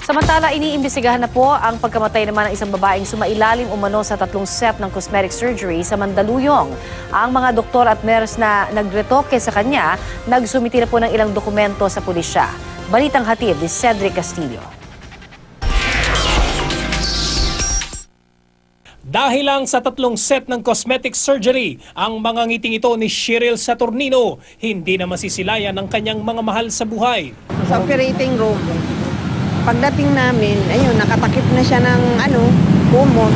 Samantala, iniimbestigahan na po ang pagkamatay naman ng isang babaeng sumailalim umano sa 3 set ng cosmetic surgery sa Mandaluyong. Ang mga doktor at nurse na nagretoke sa kanya, nagsumiti na po ng ilang dokumento sa pulisya. Balitang hatid ni Cedric Castillo. Dahil lang sa 3 set ng cosmetic surgery, ang mga ngiting ito ni Cheryl Saturnino, hindi na masisilayan ng kanyang mga mahal sa buhay. Sa operating room, pagdating namin, ayun, nakatakip na siya ng kumot.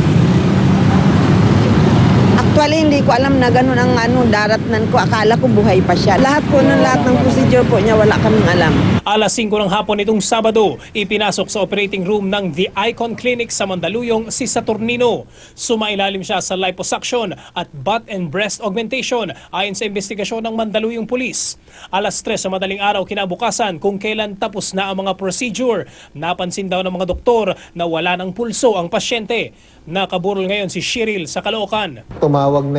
Actually, hindi ko alam na ganun ang daratnan ko. Akala ko buhay pa siya. Lahat ng procedure po niya, wala kaming alam. Alas 5 ng hapon itong Sabado, ipinasok sa operating room ng The Icon Clinic sa Mandaluyong si Saturnino. Sumailalim siya sa liposuction at butt and breast augmentation ayon sa investigasyon ng Mandaluyong Police. Alas 3 sa madaling araw kinabukasan kung kailan tapos na ang mga procedure. Napansin daw ng mga doktor na wala ng pulso ang pasyente. Nakaburol ngayon si Cheryl sa Caloocan. Tumawag na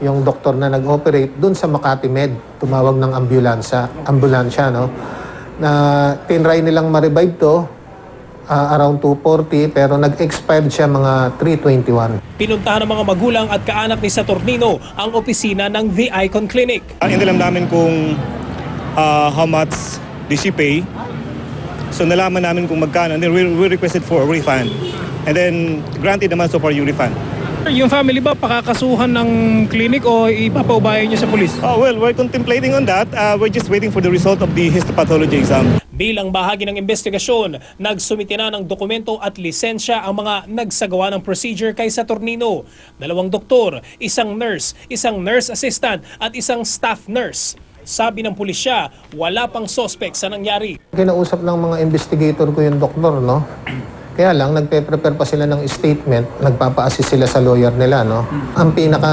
yung doktor na nag-operate doon sa Makati Med. Tumawag ng ambulansya, no? Na tinry nilang ma-revive to around 2:40 pero nag-expired siya mga 3:21. Pinuntahan ng mga magulang at kaanak ni Saturnino ang opisina ng The Icon Clinic. Inalam namin kung how much did she pay. So nalaman namin kung magkano and then we requested for a refund. And then granted naman so far yung refund. Yung family ba pakakasuhan ng clinic o ipapaubayan niyo sa pulis? Oh, well, we're contemplating on that. We're just waiting for the result of the histopathology exam. Bilang bahagi ng investigasyon, nagsumiti na ng dokumento at lisensya ang mga nagsagawa ng procedure kay Saturnino. 2 doktor, isang nurse assistant at isang staff nurse. Sabi ng pulisya, wala pang suspect sa nangyari. Kinausap ng mga investigator ko yung doktor, no? Kaya lang, nagpe-prepare pa sila ng statement, nagpapa-assist sila sa lawyer nila, no? Ang pinaka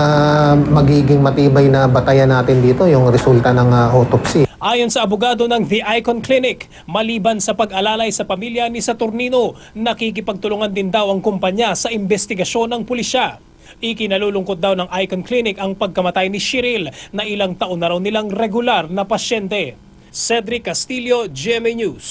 magiging matibay na batayan natin dito, yung resulta ng autopsy. Ayon sa abogado ng The Icon Clinic, maliban sa pag-alalay sa pamilya ni Saturnino, nakikipagtulungan din daw ang kumpanya sa investigasyon ng pulisya. Ikinalulungkot daw ng Icon Clinic ang pagkamatay ni Cheryl na ilang taon na raw nilang regular na pasyente. Cedric Castillo, GMA News.